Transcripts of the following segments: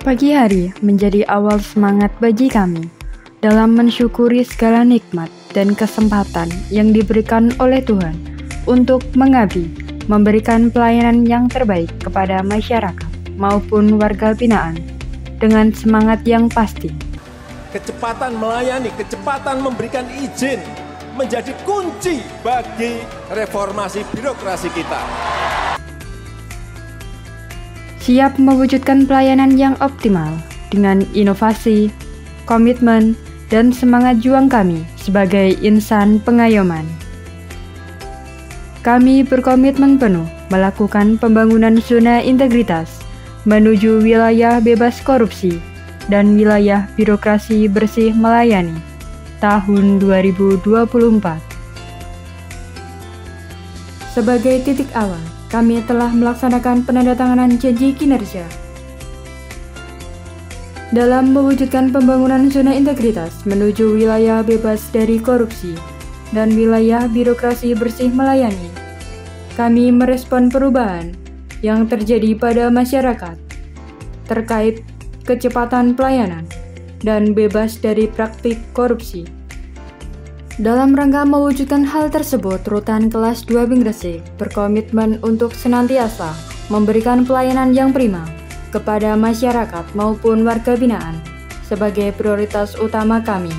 Pagi hari menjadi awal semangat bagi kami dalam mensyukuri segala nikmat dan kesempatan yang diberikan oleh Tuhan untuk mengabdi, memberikan pelayanan yang terbaik kepada masyarakat maupun warga binaan dengan semangat yang pasti. Kecepatan melayani, kecepatan memberikan izin menjadi kunci bagi reformasi birokrasi kita. Siap mewujudkan pelayanan yang optimal dengan inovasi, komitmen, dan semangat juang kami sebagai insan pengayoman. Kami berkomitmen penuh melakukan pembangunan zona integritas menuju wilayah bebas korupsi dan wilayah birokrasi bersih melayani tahun 2024. Sebagai titik awal, kami telah melaksanakan penandatanganan janji kinerja dalam mewujudkan pembangunan zona integritas menuju wilayah bebas dari korupsi dan wilayah birokrasi bersih melayani. Kami merespon perubahan yang terjadi pada masyarakat terkait kecepatan pelayanan dan bebas dari praktik korupsi. Dalam rangka mewujudkan hal tersebut, Rutan Kelas 2 BIM Gresik berkomitmen untuk senantiasa memberikan pelayanan yang prima kepada masyarakat maupun warga binaan sebagai prioritas utama kami.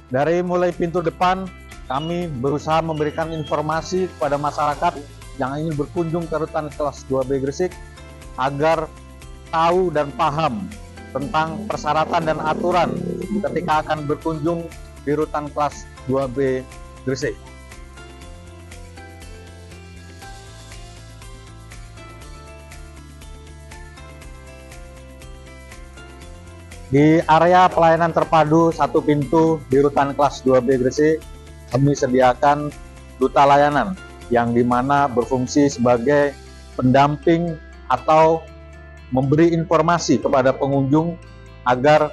Dari mulai pintu depan, kami berusaha memberikan informasi kepada masyarakat yang ingin berkunjung ke Rutan Kelas 2B Gresik agar tahu dan paham tentang persyaratan dan aturan ketika akan berkunjung di Rutan Kelas 2B Gresik. Di area pelayanan terpadu satu pintu di Rutan Kelas 2B Gresik, kami sediakan duta layanan yang dimana berfungsi sebagai pendamping atau memberi informasi kepada pengunjung agar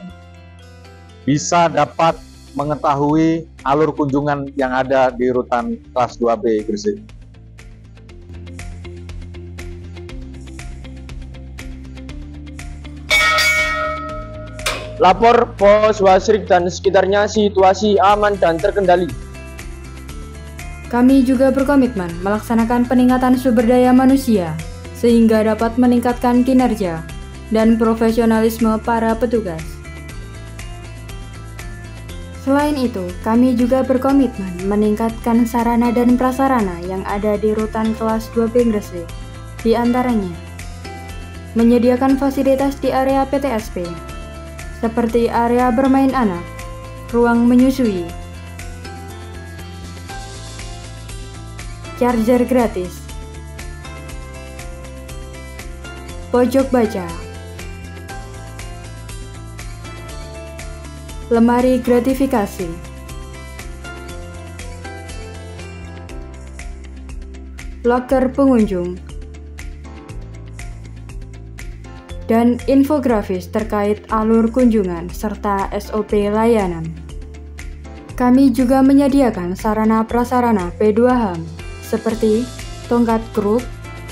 bisa dapat mengetahui alur kunjungan yang ada di Rutan Kelas 2B Gresik. Lapor Pos Wasrik dan sekitarnya situasi aman dan terkendali. Kami juga berkomitmen melaksanakan peningkatan sumber daya manusia sehingga dapat meningkatkan kinerja dan profesionalisme para petugas. Selain itu, kami juga berkomitmen meningkatkan sarana dan prasarana yang ada di Rutan Kelas 2 BIM Gresik, di antaranya menyediakan fasilitas di area PTSP, seperti area bermain anak, ruang menyusui, charger gratis, pojok baca, lemari gratifikasi, loker pengunjung, dan infografis terkait alur kunjungan serta SOP layanan. Kami juga menyediakan sarana prasarana P2HAM seperti tongkat kruk,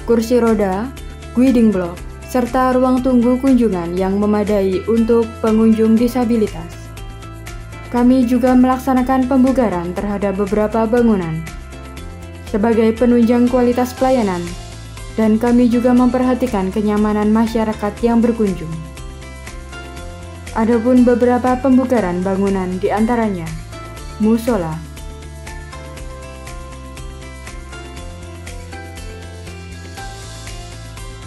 kursi roda, guiding block, serta ruang tunggu kunjungan yang memadai untuk pengunjung disabilitas. Kami juga melaksanakan pembugaran terhadap beberapa bangunan sebagai penunjang kualitas pelayanan, dan kami juga memperhatikan kenyamanan masyarakat yang berkunjung. Adapun beberapa pembugaran bangunan di antaranya musola,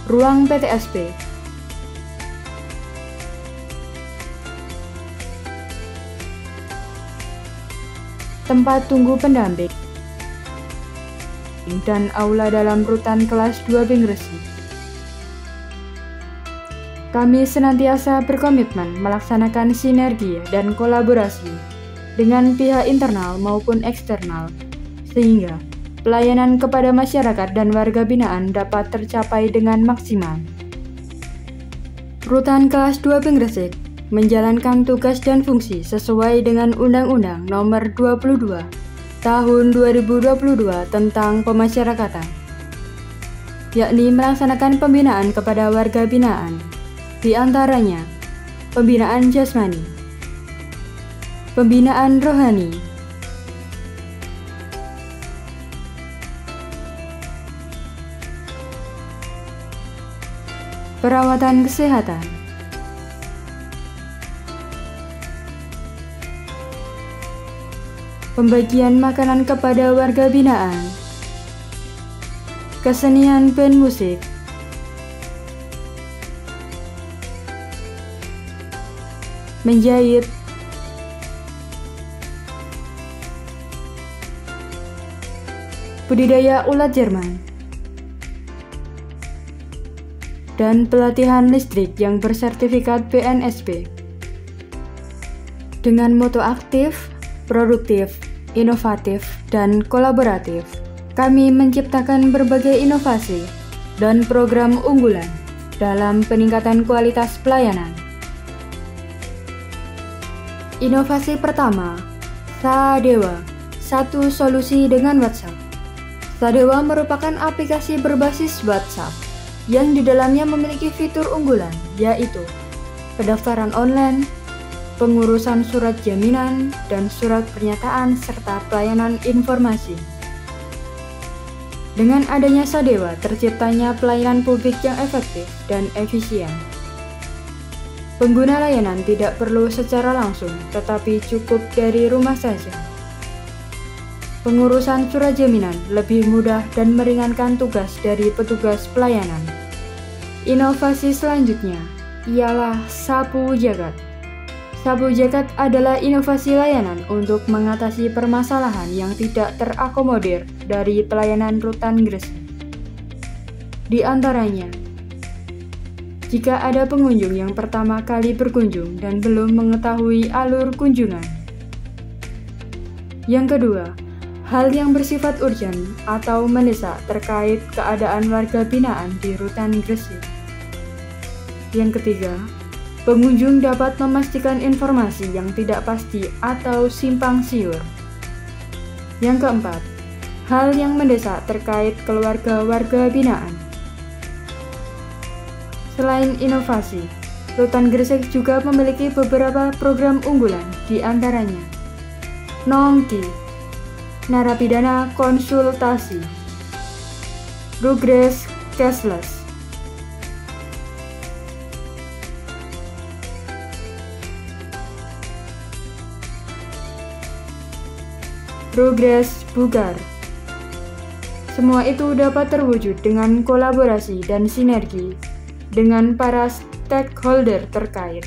ruang PTSP, tempat tunggu pendamping, dan aula dalam Rutan Kelas 2 BIM Gresik. Kami senantiasa berkomitmen melaksanakan sinergi dan kolaborasi dengan pihak internal maupun eksternal, sehingga pelayanan kepada masyarakat dan warga binaan dapat tercapai dengan maksimal. Rutan Kelas 2 BIM Gresik menjalankan tugas dan fungsi sesuai dengan Undang-Undang Nomor 22 Tahun 2022 tentang pemasyarakatan, yakni melaksanakan pembinaan kepada warga binaan, di antaranya pembinaan jasmani, pembinaan rohani, perawatan kesehatan, pembagian makanan kepada warga binaan, kesenian band musik, menjahit, budidaya ulat Jerman, dan pelatihan listrik yang bersertifikat BNSP. Dengan moto aktif, produktif, inovatif, dan kolaboratif, kami menciptakan berbagai inovasi dan program unggulan dalam peningkatan kualitas pelayanan. Inovasi pertama, Sadewa, satu solusi dengan WhatsApp. Sadewa merupakan aplikasi berbasis WhatsApp yang di dalamnya memiliki fitur unggulan, yaitu pendaftaran online, pengurusan surat jaminan, dan surat pernyataan serta pelayanan informasi. Dengan adanya Sadewa, terciptanya pelayanan publik yang efektif dan efisien. Pengguna layanan tidak perlu secara langsung, tetapi cukup dari rumah saja. Pengurusan surat jaminan lebih mudah dan meringankan tugas dari petugas pelayanan. Inovasi selanjutnya ialah Sapu Jagat. Sapu Jagat adalah inovasi layanan untuk mengatasi permasalahan yang tidak terakomodir dari pelayanan rutan Gresik. Di antaranya, jika ada pengunjung yang pertama kali berkunjung dan belum mengetahui alur kunjungan. Yang kedua, hal yang bersifat urgen atau mendesak terkait keadaan warga binaan di rutan Gresik. Yang ketiga, pengunjung dapat memastikan informasi yang tidak pasti atau simpang siur. Yang keempat, hal yang mendesak terkait keluarga warga binaan. Selain inovasi, Rutan Gresik juga memiliki beberapa program unggulan, di antaranya Nongki, narapidana konsultasi, Rugres Cashless, Rugres Bugar. Semua itu dapat terwujud dengan kolaborasi dan sinergi dengan para stakeholder terkait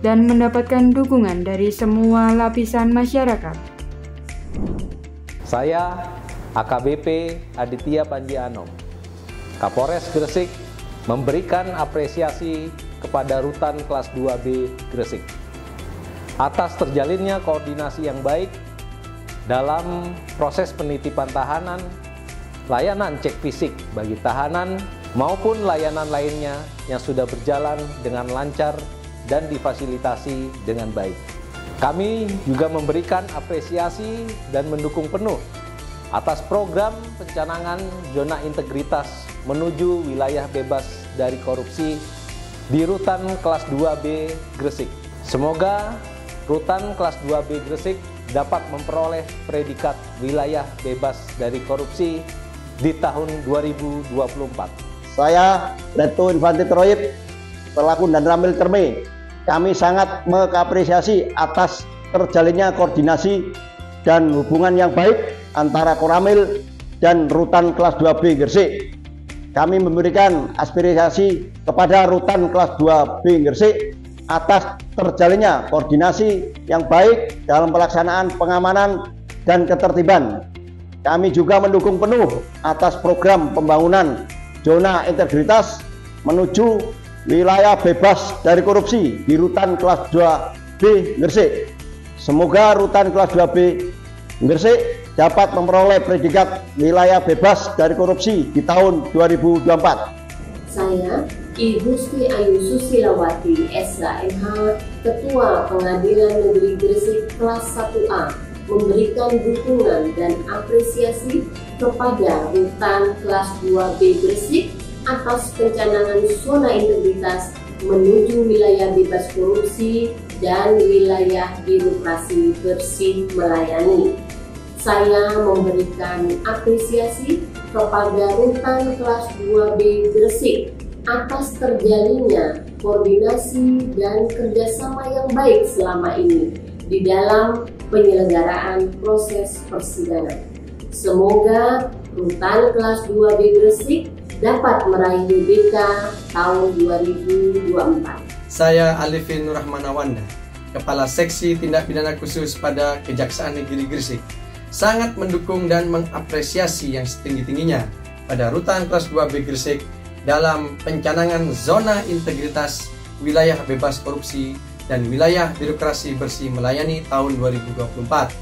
dan mendapatkan dukungan dari semua lapisan masyarakat. Saya AKBP Aditya Panji Anom, Kapolres Gresik, memberikan apresiasi kepada Rutan Kelas 2B Gresik atas terjalinnya koordinasi yang baik dalam proses penitipan tahanan, layanan cek fisik bagi tahanan, maupun layanan lainnya yang sudah berjalan dengan lancar dan difasilitasi dengan baik. Kami juga memberikan apresiasi dan mendukung penuh atas program pencanangan zona integritas menuju wilayah bebas dari korupsi di Rutan Kelas 2B Gresik. Semoga Rutan Kelas 2B Gresik dapat memperoleh predikat wilayah bebas dari korupsi di tahun 2024. Saya, Letu Infantri Troyip, selaku Danramil Terme, kami sangat mengapresiasi atas terjalinnya koordinasi dan hubungan yang baik antara Koramil dan Rutan Kelas 2B Gresik. Kami memberikan apresiasi kepada Rutan Kelas 2B Gresik atas terjalinnya koordinasi yang baik dalam pelaksanaan pengamanan dan ketertiban. Kami juga mendukung penuh atas program pembangunan zona integritas menuju wilayah bebas dari korupsi di Rutan Kelas 2B Gresik. Semoga Rutan Kelas 2B Gresik dapat memperoleh predikat wilayah bebas dari korupsi di tahun 2024. Saya, Ibu Sri Ayu Susilawati, SHMH, Ketua Pengadilan Negeri Gresik Kelas 1A, memberikan dukungan dan apresiasi kepada Rutan Kelas 2B Gresik atas pencanangan zona integritas menuju wilayah bebas korupsi dan wilayah birokrasi bersih melayani. Saya memberikan apresiasi kepada Rutan Kelas 2B Gresik atas terjalinnya koordinasi dan kerjasama yang baik selama ini di dalam penyelenggaraan proses persidangan. Semoga Rutan Kelas 2B Gresik dapat meraih UBK tahun 2024. Saya Alifin Nurrahmanawanda, Kepala Seksi Tindak Pidana Khusus pada Kejaksaan Negeri Gresik, sangat mendukung dan mengapresiasi yang setinggi-tingginya pada Rutan Kelas 2B Gresik dalam pencanangan zona integritas wilayah bebas korupsi dan wilayah birokrasi bersih melayani tahun 2024.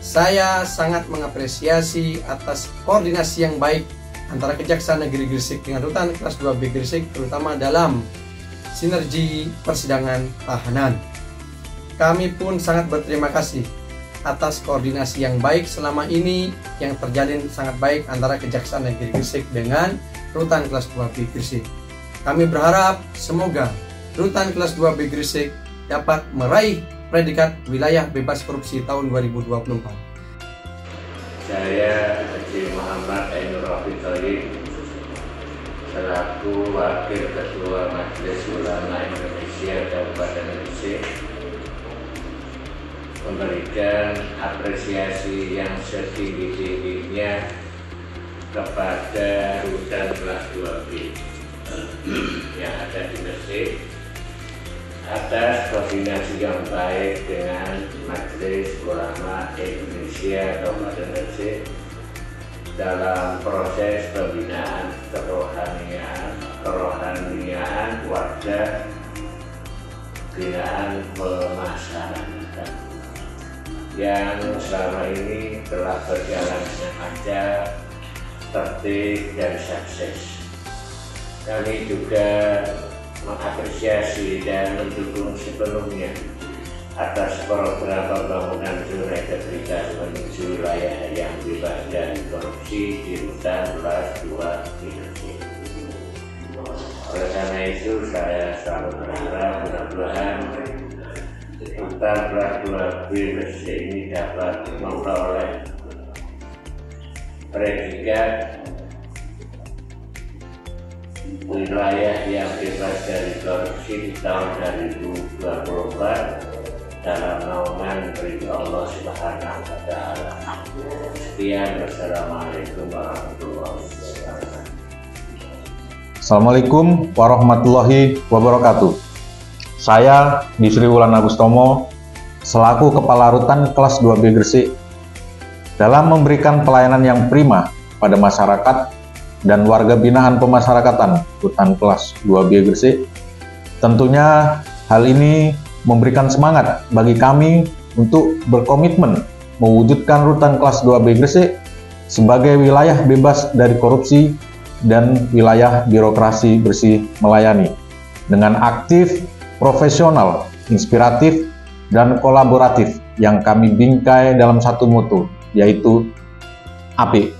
Saya sangat mengapresiasi atas koordinasi yang baik antara Kejaksaan Negeri Gresik dengan Rutan Kelas 2B Gresik, terutama dalam sinergi persidangan tahanan. Kami pun sangat berterima kasih atas koordinasi yang baik selama ini yang terjalin sangat baik antara Kejaksaan Negeri Gresik dengan Rutan Kelas 2B Gresik. Kami berharap semoga Rutan Kelas 2B Gresik dapat meraih predikat wilayah bebas korupsi tahun 2024. Saya Haji Muhammad Ainur Rafiqoyi selaku Wakil Ketua Majelis Ulama Indonesia Kabupaten Gresik memberikan apresiasi yang setinggi-tingginya kepada Rutan Kelas 2B yang ada di Gresik atas koordinasi yang baik dengan Majelis Ulama Indonesia Kabupaten Gresik dalam proses pembinaan kerohanian warga binaan pemasyarakat yang selama ini telah berjalan dengan lancar, tertib dan sukses. Kami juga mengapresiasi dan mendukung sepenuhnya atas program pembangunan zona integritas menuju wilayah yang bebas dari korupsi di Rutan Kelas 2B Gresik. Oleh karena itu, saya selalu berharap mudah-mudahan Rutan Kelas 2B Gresik ini dapat memperoleh predikat wilayah yang bebas dari korupsi di tahun 2024 dalam naungan ridho Allah Subhanahu wa Ta'ala. Sekian, wassalamualaikum warahmatullahi wabarakatuh. Assalamualaikum warahmatullahi wabarakatuh. Saya Bisri Wulan Agustomo selaku Kepala Rutan Kelas 2B Gresik dalam memberikan pelayanan yang prima pada masyarakat dan warga binaan pemasyarakatan Rutan Kelas 2B Gresik. Tentunya hal ini memberikan semangat bagi kami untuk berkomitmen mewujudkan Rutan Kelas 2B Gresik sebagai wilayah bebas dari korupsi dan wilayah birokrasi bersih melayani dengan aktif, profesional, inspiratif, dan kolaboratif yang kami bingkai dalam satu mutu, yaitu API.